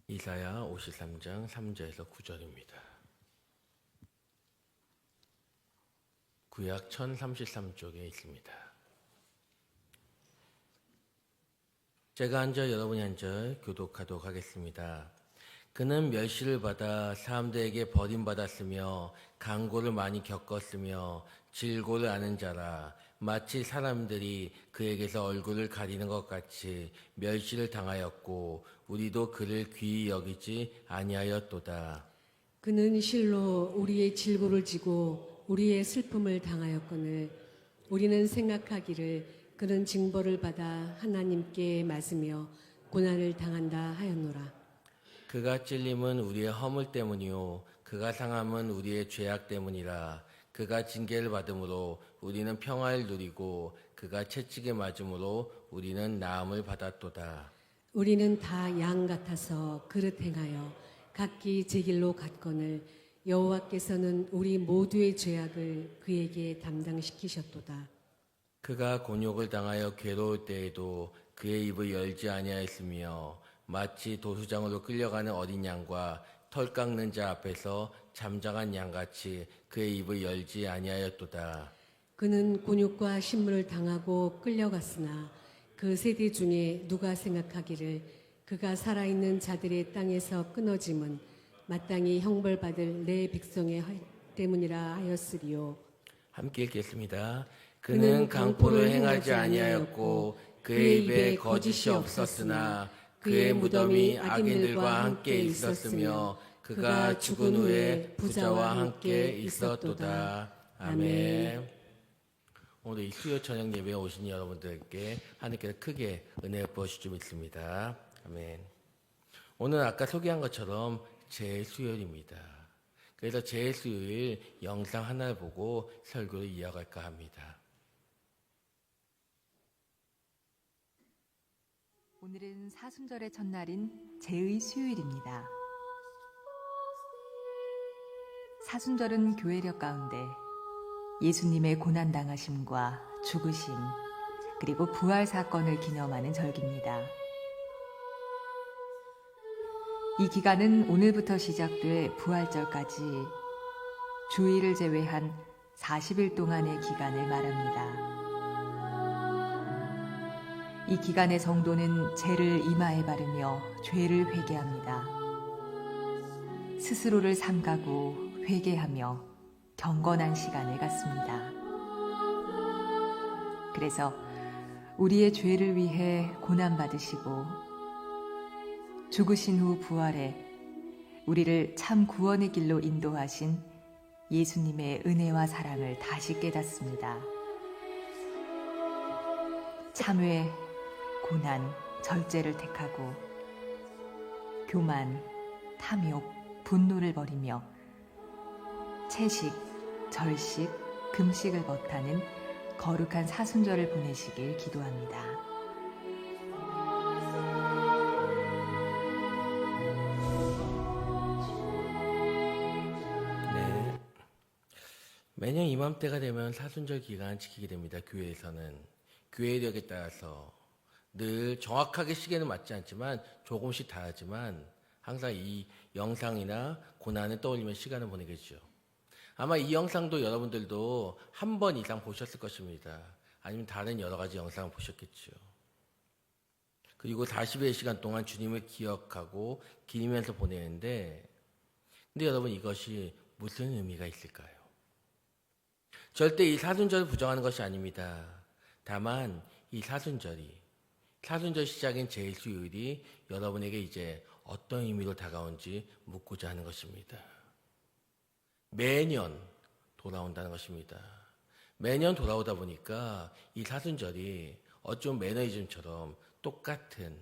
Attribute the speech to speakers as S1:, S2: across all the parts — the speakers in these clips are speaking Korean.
S1: 이사야 53장 3절에서 9절입니다. 구약 1033쪽에 있습니다. 제가 한 절, 여러분이 한 절 교독하도록 하겠습니다. 그는 멸시를 받아 사람들에게 버림받았으며 강고를 많이 겪었으며 질고를 아는 자라. 마치 사람들이 그에게서 얼굴을 가리는 것 같이 멸시를 당하였고 우리도 그를 귀히 여기지 아니하였도다.
S2: 그는 실로 우리의 질고를 지고 우리의 슬픔을 당하였거늘 우리는 생각하기를 그는 징벌을 받아 하나님께 맞으며 고난을 당한다 하였노라.
S1: 그가 찔림은 우리의 허물 때문이요 그가 상함은 우리의 죄악 때문이라. 그가 징계를 받음으로 우리는 평화를 누리고 그가 채찍에 맞음으로 우리는 나음을 받았도다.
S2: 우리는 다 양 같아서 그릇 행하여 각기 제 길로 갔거늘 여호와께서는 우리 모두의 죄악을 그에게 담당시키셨도다.
S1: 그가 곤욕을 당하여 괴로울 때에도 그의 입을 열지 아니하였으며 마치 도수장으로 끌려가는 어린 양과 털 깎는 자 앞에서 잠잠한 양같이 그의 입을 열지 아니하였도다.
S2: 그는 곤욕과 신문을 당하고 끌려갔으나 그 세대 중에 누가 생각하기를 그가 살아있는 자들의 땅에서 끊어짐은 마땅히 형벌받을 내 백성의 때문이라 하였으리요.
S1: 함께 읽겠습니다. 그는 강포를 행하지 아니하였고 그의 입에 거짓이 없었으나 그의 무덤이 악인들과 함께 있었으며 그가 죽은 후에 부자와 함께 있었도다. 아멘. 오늘 이 수요 저녁 예배에 오신 여러분들께 하나님께서 크게 은혜 부어주실 줄 믿습니다. 아멘. 오늘 아까 소개한 것처럼 제수요일입니다. 그래서 제수요일 영상 하나를 보고 설교를 이어갈까 합니다.
S3: 오늘은 사순절의 첫날인 제의 수요일입니다. 사순절은 교회력 가운데 예수님의 고난당하심과 죽으심, 그리고 부활 사건을 기념하는 절기입니다. 이 기간은 오늘부터 시작돼 부활절까지 주일을 제외한 40일 동안의 기간을 말합니다. 이 기간의 성도는 죄를 이마에 바르며 죄를 회개합니다. 스스로를 삼가고 회개하며 경건한 시간을 갖습니다. 그래서 우리의 죄를 위해 고난받으시고 죽으신 후 부활해 우리를 참 구원의 길로 인도하신 예수님의 은혜와 사랑을 다시 깨닫습니다. 참회, 고난, 절제를 택하고 교만, 탐욕, 분노를 버리며 채식, 절식, 금식을 벗하는 거룩한 사순절을 보내시길 기도합니다.
S1: 네. 매년 이맘때가 되면 사순절 기간을 지키게 됩니다. 교회에서는 교회력에 따라서 늘 정확하게 시계는 맞지 않지만 조금씩 다르지만 항상 이 영상이나 고난을 떠올리며 시간을 보내겠죠. 아마 이 영상도 여러분들도 한 번 이상 보셨을 것입니다. 아니면 다른 여러 가지 영상을 보셨겠죠. 그리고 40의 시간 동안 주님을 기억하고 기리면서 보내는데 근데 여러분 이것이 무슨 의미가 있을까요? 절대 이 사순절을 부정하는 것이 아닙니다. 다만 이 사순절 시작인 제수요일이 여러분에게 이제 어떤 의미로 다가온지 묻고자 하는 것입니다. 매년 돌아온다는 것입니다. 매년 돌아오다 보니까 이 사순절이 어쩜 매너리즘처럼 똑같은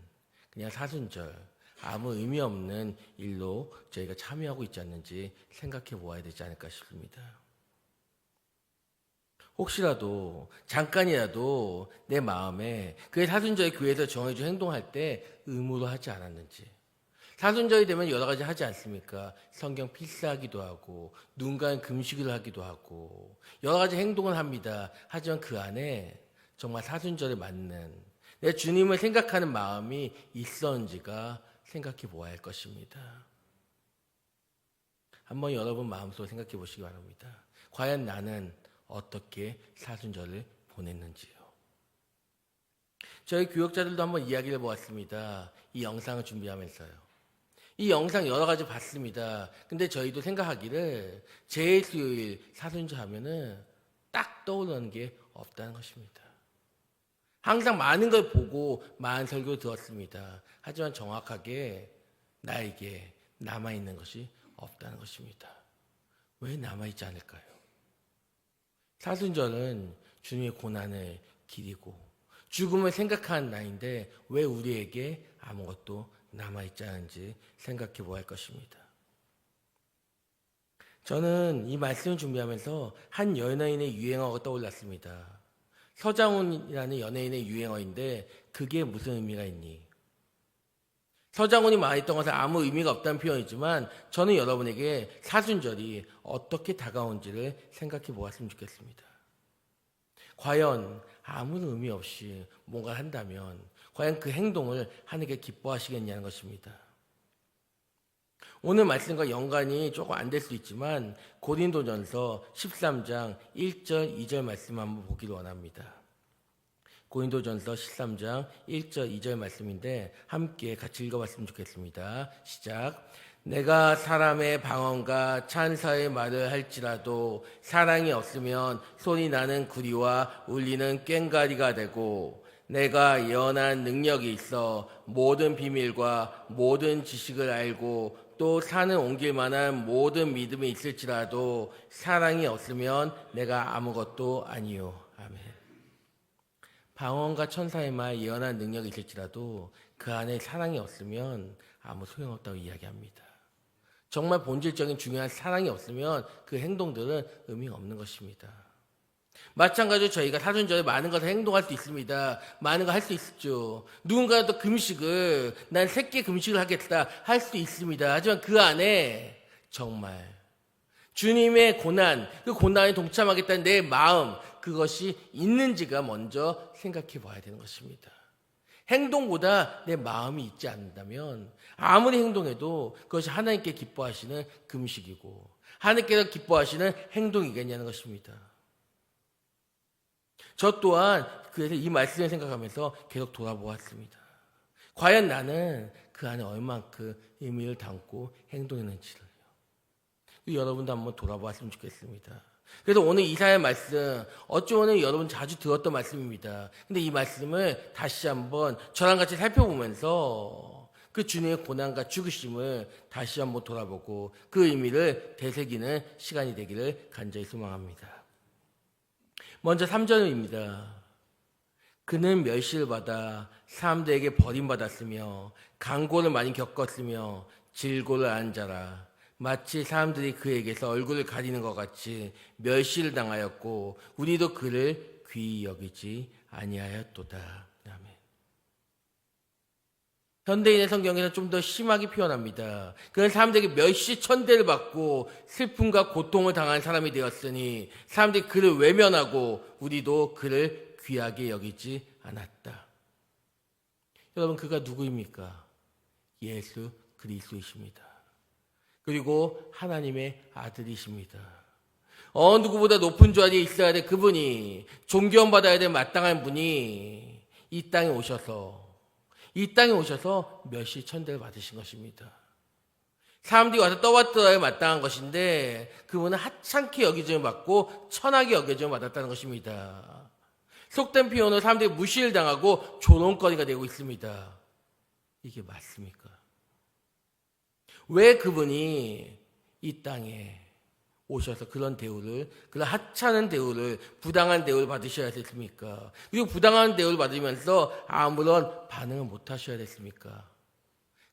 S1: 그냥 사순절, 아무 의미 없는 일로 저희가 참여하고 있지 않는지 생각해 보아야 되지 않을까 싶습니다. 혹시라도 잠깐이라도 내 마음에 그 사순절 교회에서 정해준 행동할 때 의무로 하지 않았는지, 사순절이 되면 여러 가지 하지 않습니까? 성경 필사하기도 하고 눈 감은 금식을 하기도 하고 여러 가지 행동을 합니다. 하지만 그 안에 정말 사순절에 맞는 내 주님을 생각하는 마음이 있었는지가 생각해 보아야 할 것입니다. 한번 여러분 마음속으로 생각해 보시기 바랍니다. 과연 나는 어떻게 사순절을 보냈는지요. 저희 교역자들도 한번 이야기를 보았습니다. 이 영상을 준비하면서요. 이 영상 여러 가지 봤습니다. 근데 저희도 생각하기를 제수요일 사순절 하면은 딱 떠오르는 게 없다는 것입니다. 항상 많은 걸 보고 많은 설교를 들었습니다. 하지만 정확하게 나에게 남아있는 것이 없다는 것입니다. 왜 남아있지 않을까요? 사순절은 주님의 고난을 기리고 죽음을 생각하는 날인데 왜 우리에게 아무것도 남아있지 않은지 생각해 보아야 할 것입니다. 저는 이 말씀을 준비하면서 한 연예인의 유행어가 떠올랐습니다. 서장훈이라는 연예인의 유행어인데 그게 무슨 의미가 있니? 서장훈이 말했던 것은 아무 의미가 없다는 표현이지만 저는 여러분에게 사순절이 어떻게 다가온지를 생각해 보았으면 좋겠습니다. 과연 아무 의미 없이 뭔가를 한다면 과연 그 행동을 하나님께 기뻐하시겠냐는 것입니다. 오늘 말씀과 연관이 조금 안 될 수 있지만 고린도전서 13장 1절 2절 말씀 한번 보기를 원합니다. 고린도전서 13장 1절 2절 말씀인데 함께 같이 읽어봤으면 좋겠습니다. 시작. 내가 사람의 방언과 찬사의 말을 할지라도 사랑이 없으면 소리 나는 구리와 울리는 꽹과리가 되고 내가 예언한 능력이 있어 모든 비밀과 모든 지식을 알고 또 산을 옮길 만한 모든 믿음이 있을지라도 사랑이 없으면 내가 아무것도 아니요. 아멘. 방언과 천사의 말 예언한 능력이 있을지라도 그 안에 사랑이 없으면 아무 소용없다고 이야기합니다. 정말 본질적인 중요한 사랑이 없으면 그 행동들은 의미가 없는 것입니다. 마찬가지로 저희가 사순절에 많은 것을 행동할 수 있습니다. 많은 걸 할 수 있죠. 누군가가 또 금식을 난 3개 금식을 하겠다 할 수 있습니다. 하지만 그 안에 정말 주님의 고난, 그 고난에 동참하겠다는 내 마음 그것이 있는지가 먼저 생각해 봐야 되는 것입니다. 행동보다 내 마음이 있지 않는다면 아무리 행동해도 그것이 하나님께 기뻐하시는 금식이고 하나님께서 기뻐하시는 행동이겠냐는 것입니다. 저 또한 그래서 이 말씀을 생각하면서 계속 돌아보았습니다. 과연 나는 그 안에 얼만큼 의미를 담고 행동했는지를요. 여러분도 한번 돌아보았으면 좋겠습니다. 그래서 오늘 이사야 말씀 어찌 보면 여러분 자주 들었던 말씀입니다. 근데 이 말씀을 다시 한번 저랑 같이 살펴보면서 그 주님의 고난과 죽으심을 다시 한번 돌아보고 그 의미를 되새기는 시간이 되기를 간절히 소망합니다. 먼저 3절입니다. 그는 멸시를 받아 사람들에게 버림받았으며 강고를 많이 겪었으며 질고를 안 자라 마치 사람들이 그에게서 얼굴을 가리는 것 같이 멸시를 당하였고 우리도 그를 귀히 여기지 아니하였도다. 아멘. 현대인의 성경에서 좀 더 심하게 표현합니다. 그는 사람들에게 멸시 천대를 받고 슬픔과 고통을 당한 사람이 되었으니 사람들이 그를 외면하고 우리도 그를 귀하게 여기지 않았다. 여러분 그가 누구입니까? 예수 그리스도이십니다. 그리고 하나님의 아들이십니다. 누구보다 높은 자리에 있어야 될 그분이 존경받아야 될 마땅한 분이 이 땅에 오셔서 멸시 천대를 받으신 것입니다. 사람들이 와서 떠받들어야 마땅한 것인데 그분은 하찮게 여겨짐을 받고 천하게 여겨짐을 받았다는 것입니다. 속된 표현으로 사람들이 무시를 당하고 조롱거리가 되고 있습니다. 이게 맞습니까? 왜 그분이 이 땅에 오셔서 그런 대우를, 그런 하찮은 대우를, 부당한 대우를 받으셔야 됐습니까? 그리고 부당한 대우를 받으면서 아무런 반응을 못 하셔야 됐습니까?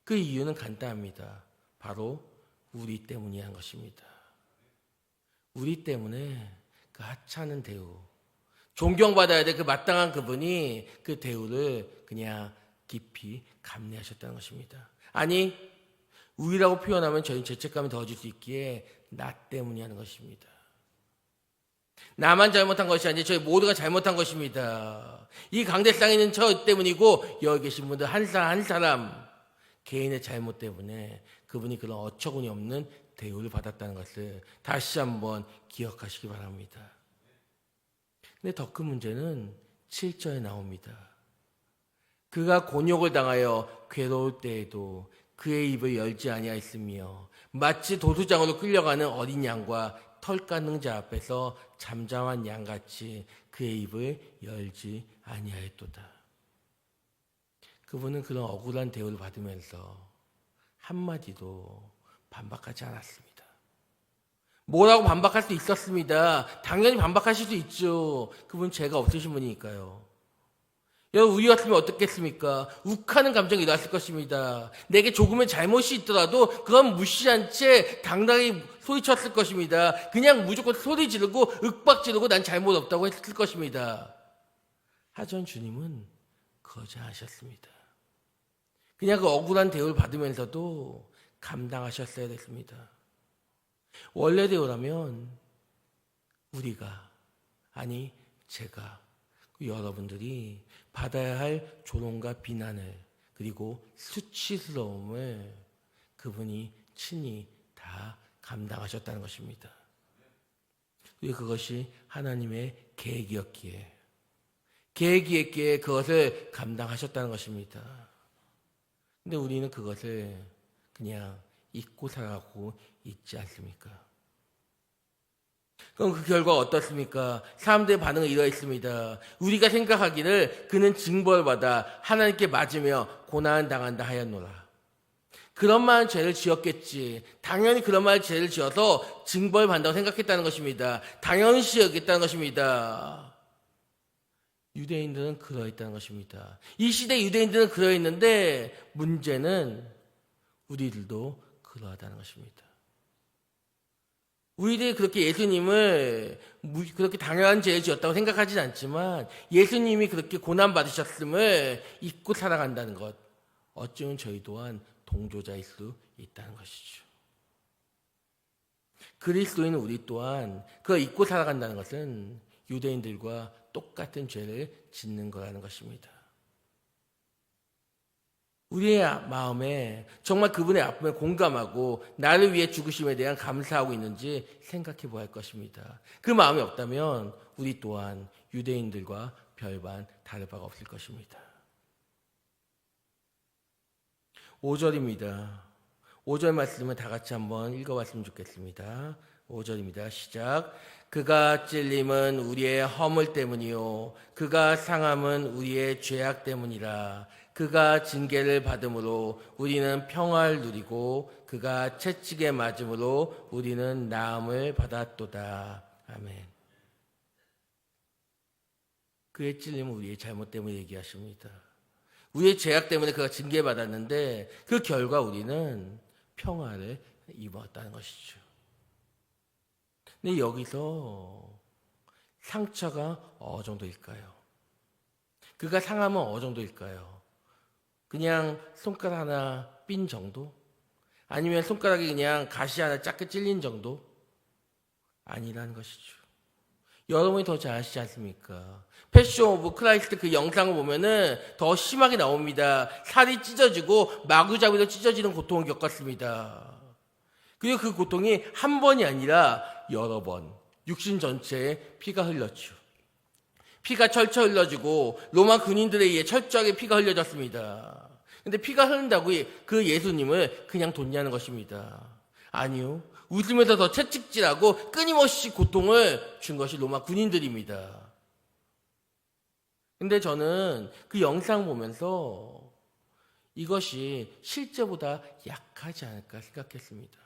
S1: 그 이유는 간단합니다. 바로 우리 때문이란 것입니다. 우리 때문에 그 하찮은 대우, 존경받아야 될 그 마땅한 그분이 그 대우를 그냥 깊이 감내하셨다는 것입니다. 아니, 우리라고 표현하면 저희는 죄책감이 더해질 수 있기에 나 때문이라는 것입니다. 나만 잘못한 것이 아니라 저희 모두가 잘못한 것입니다. 이 강대상에 있는 저 때문이고 여기 계신 분들 한 사람 한 사람 개인의 잘못 때문에 그분이 그런 어처구니 없는 대우를 받았다는 것을 다시 한번 기억하시기 바랍니다. 근데 더 큰 문제는 7절에 나옵니다. 그가 곤욕을 당하여 괴로울 때에도 그의 입을 열지 아니하였으며 마치 도수장으로 끌려가는 어린 양과 털 깎는 자 앞에서 잠잠한 양같이 그의 입을 열지 아니하였도다. 그분은 그런 억울한 대우를 받으면서 한마디도 반박하지 않았습니다. 뭐라고 반박할 수 있었습니다. 당연히 반박하실 수 있죠. 그분 죄가 없으신 분이니까요. 여러분, 우리였으면 어떻겠습니까? 욱하는 감정이 일어났을 것입니다. 내게 조금의 잘못이 있더라도 그건 무시한 채 당당히 소리쳤을 것입니다. 그냥 무조건 소리 지르고 윽박 지르고 난 잘못 없다고 했을 것입니다. 하지만 주님은 그러지 않으셨습니다. 그냥 그 억울한 대우를 받으면서도 감당하셨어야 됐습니다. 원래대로라면 우리가, 아니 제가, 여러분들이 받아야 할 조롱과 비난을, 그리고 수치스러움을 그분이 친히 다 감당하셨다는 것입니다. 그리고 그것이 하나님의 계획이었기에 그것을 감당하셨다는 것입니다. 근데 우리는 그것을 그냥 잊고 살아가고 있지 않습니까? 그럼 그 결과가 어떻습니까? 사람들의 반응은 이러했습니다. 우리가 생각하기를 그는 징벌받아 하나님께 맞으며 고난 당한다 하였노라. 그런 말은 죄를 지었겠지. 당연히 그런 말 죄를 지어서 징벌받는다고 생각했다는 것입니다. 당연시 여겼다는 것입니다. 유대인들은 그러했다는 것입니다. 이 시대 유대인들은 그러했는데 문제는 우리들도 그러하다는 것입니다. 우리들이 그렇게 예수님을 그렇게 당연한 죄를 지었다고 생각하지는 않지만 예수님이 그렇게 고난받으셨음을 잊고 살아간다는 것, 어쩌면 저희 또한 동조자일 수 있다는 것이죠. 그리스도인 우리 또한 그걸 잊고 살아간다는 것은 유대인들과 똑같은 죄를 짓는 거라는 것입니다. 우리의 마음에 정말 그분의 아픔에 공감하고 나를 위해 죽으심에 대한 감사하고 있는지 생각해 보아야 할 것입니다. 그 마음이 없다면 우리 또한 유대인들과 별반 다를 바가 없을 것입니다. 5절입니다. 5절 말씀을 다 같이 한번 읽어봤으면 좋겠습니다. 5절입니다. 시작. 그가 찔림은 우리의 허물 때문이요 그가 상함은 우리의 죄악 때문이라. 그가 징계를 받음으로 우리는 평화를 누리고 그가 채찍에 맞음으로 우리는 나음을 받았도다. 아멘. 그의 찔림은 우리의 잘못 때문에 얘기하십니다. 우리의 죄악 때문에 그가 징계받았는데 그 결과 우리는 평화를 입었다는 것이죠. 근데 여기서 상처가 어느 정도일까요? 그가 상하면 어느 정도일까요? 그냥 손가락 하나 삔 정도? 아니면 손가락이 그냥 가시 하나 작게 찔린 정도? 아니라는 것이죠. 여러분이 더 잘 아시지 않습니까? 패션 오브 크라이스트 그 영상을 보면은 더 심하게 나옵니다. 살이 찢어지고 마구잡이로 찢어지는 고통을 겪었습니다. 그리고 그 고통이 한 번이 아니라 여러 번 육신 전체에 피가 흘렀죠. 피가 철철 흘러지고 로마 군인들에 의해 철저하게 피가 흘려졌습니다. 근데 피가 흐른다고 그 예수님을 그냥 뒀냐는 것입니다. 아니요. 웃으면서 더 채찍질하고 끊임없이 고통을 준 것이 로마 군인들입니다. 근데 저는 그 영상 보면서 이것이 실제보다 약하지 않을까 생각했습니다.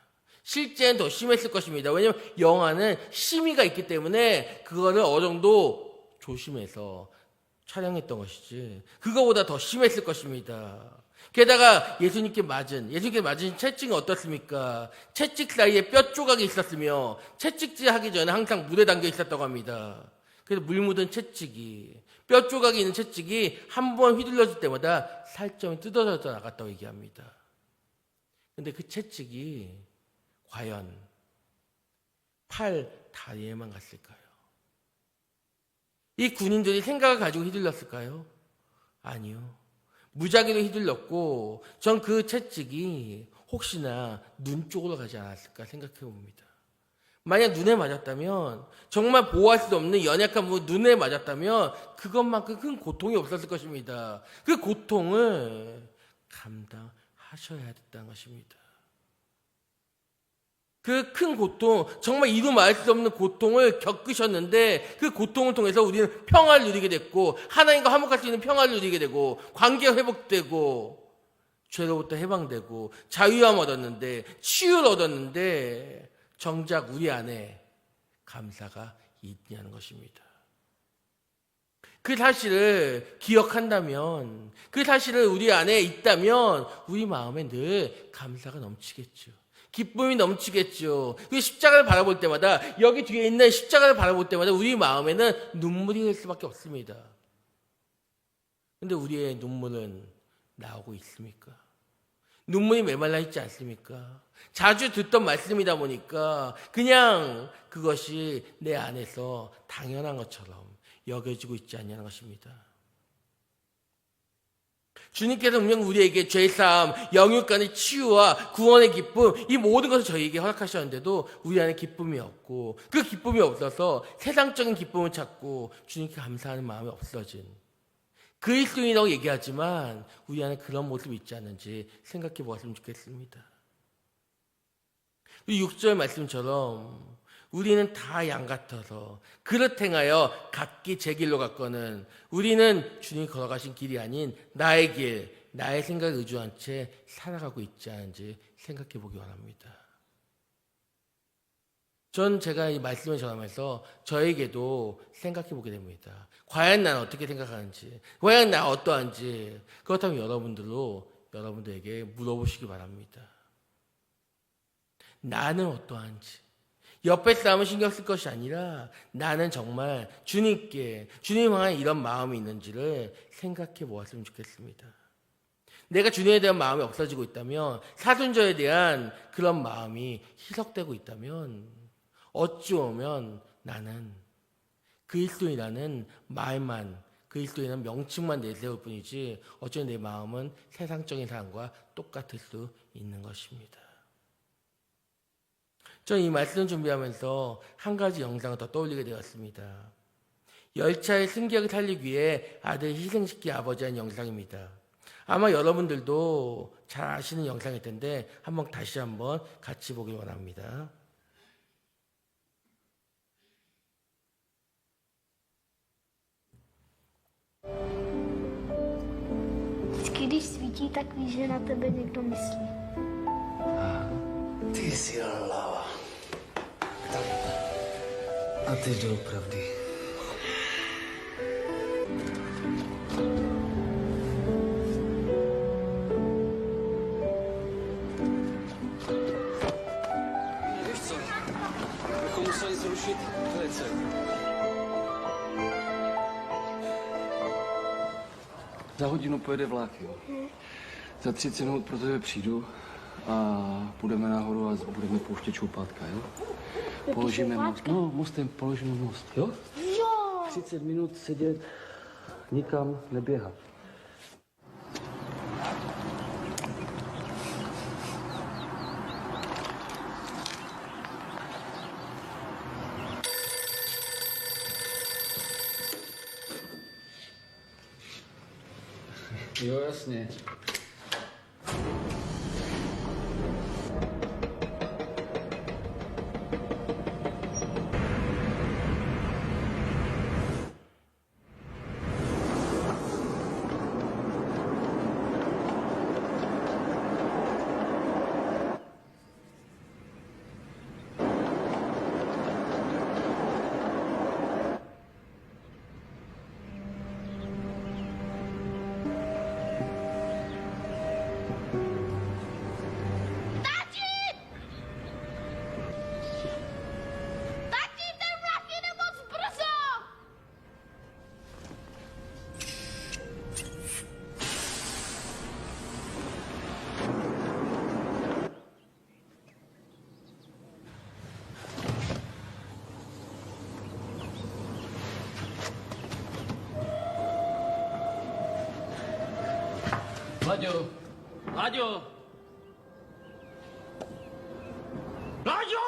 S1: 실제는 더 심했을 것입니다. 왜냐하면 영화는 심의가 있기 때문에 그거를 어느 정도 조심해서 촬영했던 것이지 그거보다 더 심했을 것입니다. 게다가 예수님께 맞은 채찍은 어떻습니까? 채찍 사이에 뼈 조각이 있었으며 채찍질 하기 전에 항상 물에 담겨 있었다고 합니다. 그래서 물 묻은 채찍이 뼈 조각이 있는 채찍이 한 번 휘둘러질 때마다 살점이 뜯어져 나갔다고 얘기합니다. 근데 그 채찍이 과연 팔 다리에만 갔을까요? 이 군인들이 생각을 가지고 휘둘렀을까요? 아니요. 무작위로 휘둘렀고 전 그 채찍이 혹시나 눈 쪽으로 가지 않았을까 생각해 봅니다. 만약 눈에 맞았다면 정말 보호할 수 없는 연약한 눈에 맞았다면 그것만큼 큰 고통이 없었을 것입니다. 그 고통을 감당하셔야 됐다는 것입니다. 그 큰 고통, 정말 이루 말할 수 없는 고통을 겪으셨는데 그 고통을 통해서 우리는 평화를 누리게 됐고 하나님과 화목할 수 있는 평화를 누리게 되고 관계가 회복되고 죄로부터 해방되고 자유함 얻었는데 치유를 얻었는데 정작 우리 안에 감사가 있냐는 것입니다. 그 사실을 기억한다면, 그 사실을 우리 안에 있다면 우리 마음에 늘 감사가 넘치겠죠. 기쁨이 넘치겠죠. 그 십자가를 바라볼 때마다, 여기 뒤에 있는 십자가를 바라볼 때마다 우리 마음에는 눈물이 흘 수밖에 없습니다. 근데 우리의 눈물은 나오고 있습니까? 눈물이 메말라 있지 않습니까? 자주 듣던 말씀이다 보니까 그냥 그것이 내 안에서 당연한 것처럼 여겨지고 있지 않냐는 것입니다. 주님께서 분명 우리에게 죄사함, 영육간의 치유와 구원의 기쁨, 이 모든 것을 저희에게 허락하셨는데도 우리 안에 기쁨이 없고 그 기쁨이 없어서 세상적인 기쁨을 찾고 주님께 감사하는 마음이 없어진 그리스도인이라고 얘기하지만 우리 안에 그런 모습이 있지 않는지 생각해 보았으면 좋겠습니다. 6절 말씀처럼 우리는 다 양 같아서 그릇 행하여 각기 제 길로 갔거늘 우리는 주님이 걸어가신 길이 아닌 나의 길, 나의 생각을 의존한 채 살아가고 있지 않은지 생각해 보기 원합니다. 전 제가 이 말씀을 전하면서 저에게도 생각해 보게 됩니다. 과연 나는 어떻게 생각하는지, 과연 나 어떠한지. 그렇다면 여러분들에게 물어보시기 바랍니다. 나는 어떠한지. 옆에 사람은 신경 쓸 것이 아니라 나는 정말 주님께, 주님 향한 이런 마음이 있는지를 생각해 보았으면 좋겠습니다. 내가 주님에 대한 마음이 없어지고 있다면, 사순절에 대한 그런 마음이 희석되고 있다면 어찌 보면 나는 그리스도인이라는 말만, 그리스도인이라는 명칭만 내세울 뿐이지 어쩌면 내 마음은 세상적인 사람과 똑같을 수 있는 것입니다. 저는 이 말씀을 준비하면서 한 가지 영상을 더 떠올리게 되었습니다. 열차의 승객을 살리기 위해 아들을 희생시킨 아버지의 한 영상입니다. 아마 여러분들도 잘 아시는 영상일 텐데 다시 한번 같이 보길 원합니다.
S4: Vždycky, když svítí, tak víš, že na tebe někdo myslí.
S5: Ty jsi hlava. A ty doopravdy.
S6: Víš co? Bychom museli zrušit velice. Za hodinu pojede vlak, jo. Za 30 minut pro tebe přijdu a půjdeme nahoru a budeme pouštět čoupátka, jo? Položíme most. No, mostem položíme most, jo?
S4: Jo!
S6: 30 minut sedět, nikam neběhat. Jo, jasně. 라디오. 라디오. 라디오!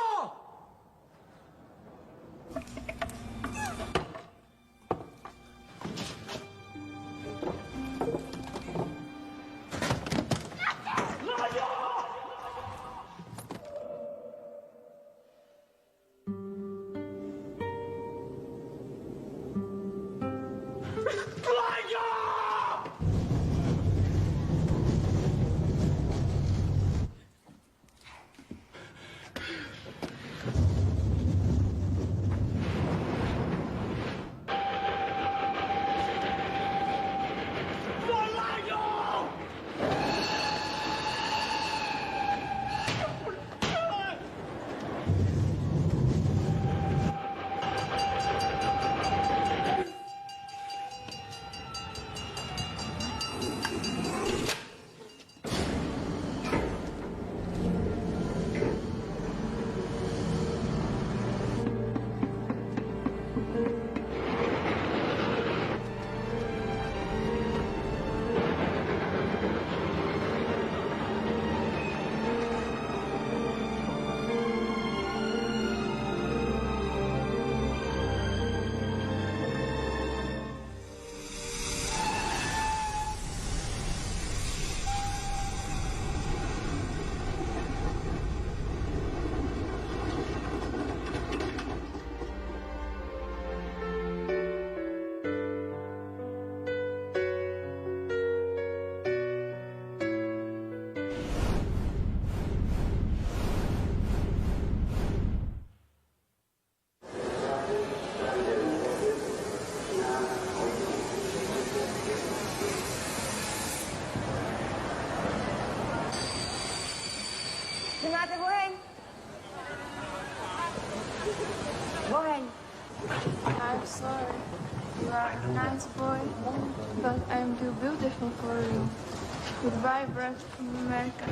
S7: Renate, waarheen? Waarheen?
S8: I'm sorry. You are a nice boy, but I'm too beautiful for you. Goodbye, brother from America.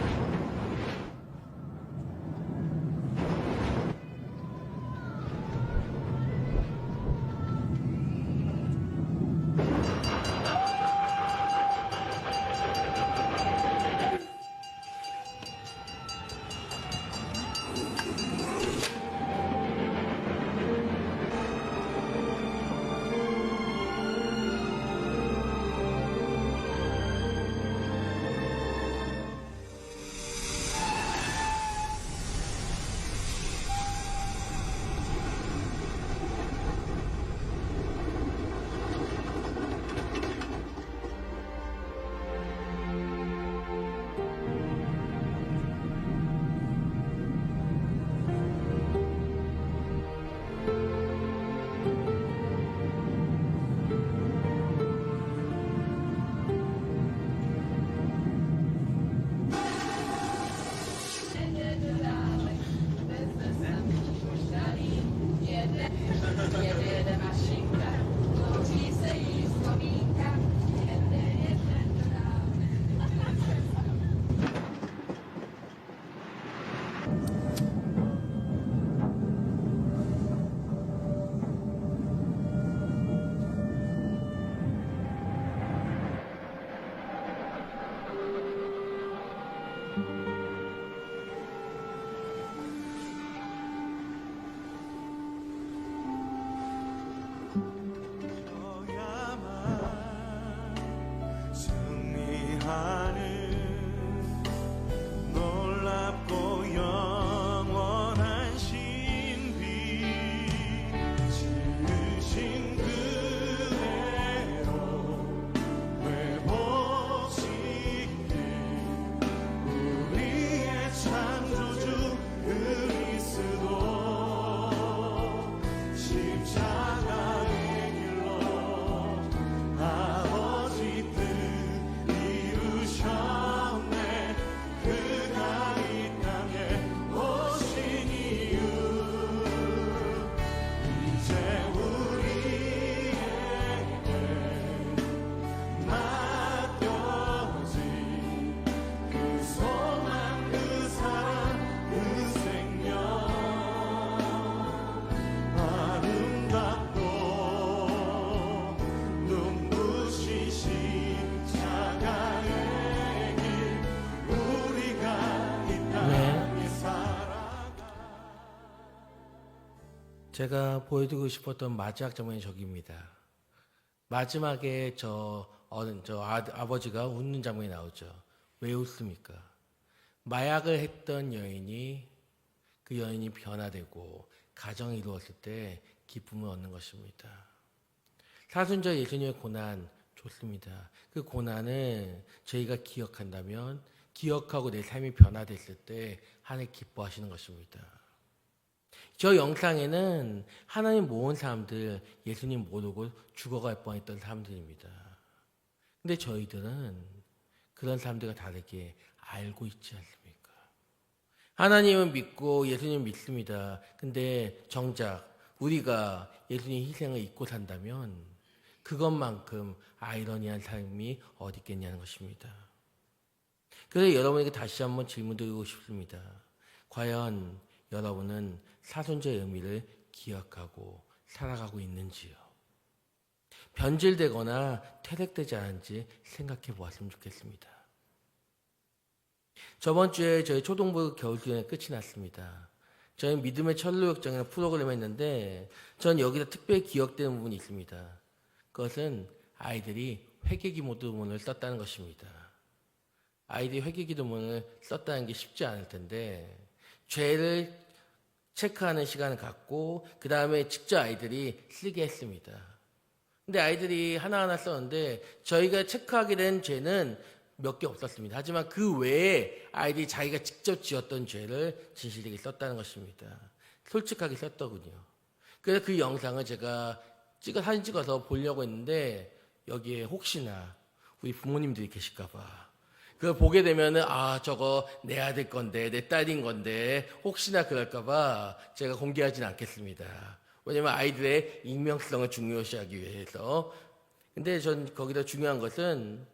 S1: 제가 보여드리고 싶었던 마지막 장면이 저기입니다. 마지막에 아버지가 웃는 장면이 나오죠. 왜 웃습니까? 마약을 했던 여인이 그 여인이 변화되고 가정을 이루었을 때 기쁨을 얻는 것입니다. 사순절 예수님의 고난 좋습니다. 그 고난을 저희가 기억한다면 기억하고 내 삶이 변화됐을 때 하나님 기뻐하시는 것입니다. 저 영상에는 하나님 모은 사람들, 예수님 모르고 죽어갈 뻔했던 사람들입니다. 근데 저희들은 그런 사람들과 다르게 알고 있지 않습니까? 하나님은 믿고 예수님 믿습니다. 근데 정작 우리가 예수님 희생을 잊고 산다면 그것만큼 아이러니한 삶이 어디 있겠냐는 것입니다. 그래서 여러분에게 다시 한번 질문 드리고 싶습니다. 과연 여러분은 사순절의 의미를 기억하고 살아가고 있는지요? 변질되거나 퇴색되지 않은지 생각해 보았으면 좋겠습니다. 저번 주에 저희 초등부 겨울수련회 끝이 났습니다. 저희 믿음의 철로역정이라는 프로그램을 했는데 전 여기서 특별히 기억되는 부분이 있습니다. 그것은 아이들이 회개기도문을 썼다는 것입니다. 아이들이 회개기도문을 썼다는 게 쉽지 않을 텐데 죄를 체크하는 시간을 갖고 그 다음에 직접 아이들이 쓰게 했습니다. 근데 아이들이 하나하나 썼는데 저희가 체크하게 된 죄는 몇 개 없었습니다. 하지만 그 외에 아이들이 자기가 직접 지었던 죄를 진실되게 썼다는 것입니다. 솔직하게 썼더군요. 그래서 그 영상을 제가 사진 찍어서 보려고 했는데 여기에 혹시나 우리 부모님들이 계실까 봐 그걸 보게 되면은 저거 내 아들 건데 내 딸인 건데 혹시나 그럴까 봐 제가 공개하지는 않겠습니다. 왜냐면 아이들의 익명성을 중요시하기 위해서. 근데 전 거기다 중요한 것은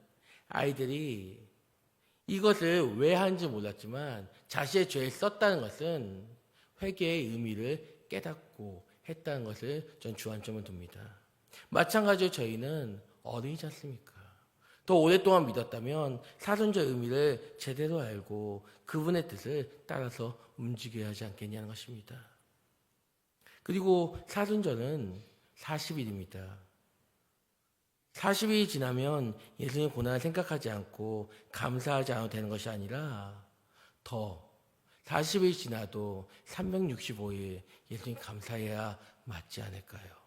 S1: 아이들이 이것을 왜 하는지 몰랐지만 자신의 죄를 썼다는 것은 회개의 의미를 깨닫고 했다는 것을 전 주안점을 둡니다. 마찬가지로 저희는 어른이지 않습니까? 더 오랫동안 믿었다면 사순절 의미를 제대로 알고 그분의 뜻을 따라서 움직여야 하지 않겠냐는 것입니다. 그리고 사순절은 40일입니다. 40일이 지나면 예수님의 고난을 생각하지 않고 감사하지 않아도 되는 것이 아니라 더 40일 지나도 365일 예수님 감사해야 맞지 않을까요?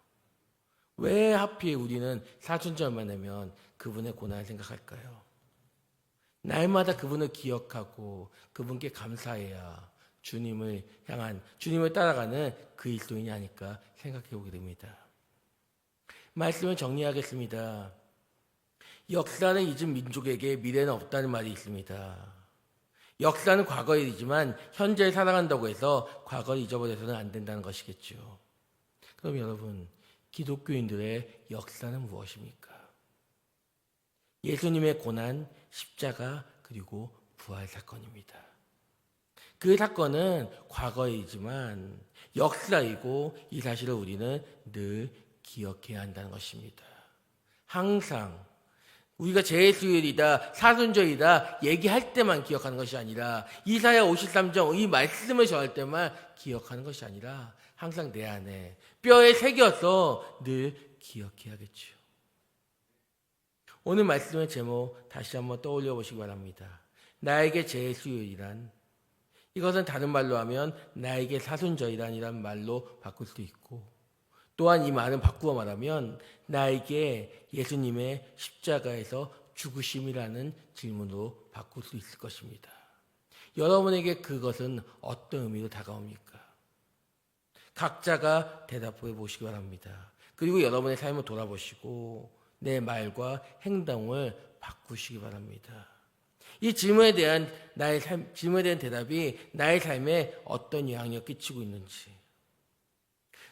S1: 왜 하필 우리는 사순절만 되면 그분의 고난을 생각할까요? 날마다 그분을 기억하고 그분께 감사해야 주님을 따라가는 그리스도인이 아닐까 생각해 보게 됩니다. 말씀을 정리하겠습니다. 역사를 잊은 민족에게 미래는 없다는 말이 있습니다. 역사는 과거의 일이지만 현재를 살아간다고 해서 과거를 잊어버려서는 안 된다는 것이겠죠. 그럼 여러분, 기독교인들의 역사는 무엇입니까? 예수님의 고난, 십자가, 그리고 부활 사건입니다. 그 사건은 과거의 일이지만 역사이고 이 사실을 우리는 늘 기억해야 한다는 것입니다. 항상 우리가 제수일이다, 사순절이다 얘기할 때만 기억하는 것이 아니라 이사야 53장 이 말씀을 전할 때만 기억하는 것이 아니라 항상 내 안에 뼈에 새겨서 늘 기억해야겠죠. 오늘 말씀의 제목 다시 한번 떠올려 보시기 바랍니다. 나에게 제수일이란, 이것은 다른 말로 하면 나에게 사순절이란 말로 바꿀 수도 있고, 또한 이 말은 바꾸어 말하면 나에게 예수님의 십자가에서 죽으심이라는 질문으로 바꿀 수 있을 것입니다. 여러분에게 그것은 어떤 의미로 다가옵니까? 각자가 대답해 보시기 바랍니다. 그리고 여러분의 삶을 돌아보시고 내 말과 행동을 바꾸시기 바랍니다. 이 질문에 대한 대답이 나의 삶에 어떤 영향을 끼치고 있는지,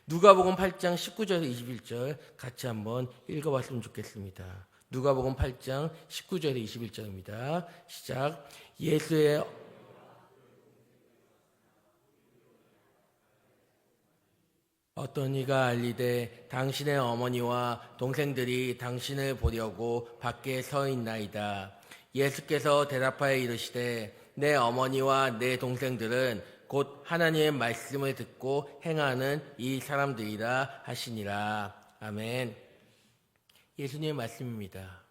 S1: 누가복음 8장 19절에서 21절 같이 한번 읽어봤으면 좋겠습니다. 누가복음 8장 19절에서 21절입니다. 시작. 예수의 어떤 이가 알리되 당신의 어머니와 동생들이 당신을 보려고 밖에 서 있나이다. 예수께서 대답하여 이르시되 내 어머니와 내 동생들은 곧 하나님의 말씀을 듣고 행하는 이 사람들이라 하시니라. 아멘. 예수님의 말씀입니다.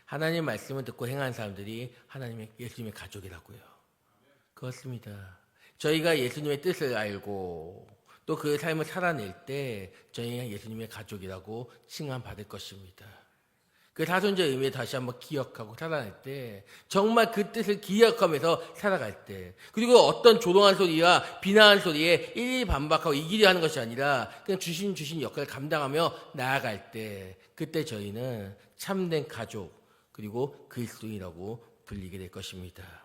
S1: 하나님의 말씀을 듣고 행하는 사람들이 예수님의 가족이라고요. 그렇습니다. 저희가 예수님의 뜻을 알고 또 그 삶을 살아낼 때 저희가 예수님의 가족이라고 칭함받을 것입니다. 그 사순절 의미를 다시 한번 기억하고 살아낼 때, 정말 그 뜻을 기억하면서 살아갈 때, 그리고 어떤 조롱한 소리와 비난한 소리에 일일이 반박하고 이기려 하는 것이 아니라 그냥 주신 역할을 감당하며 나아갈 때, 그때 저희는 참된 가족 그리고 그리스도인이라고 불리게 될 것입니다.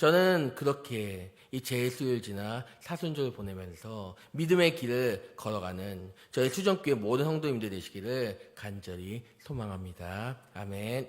S1: 저는 그렇게 이 제수일지나 사순절을 보내면서 믿음의 길을 걸어가는 저희 수정교회 모든 성도님들 되시기를 간절히 소망합니다. 아멘.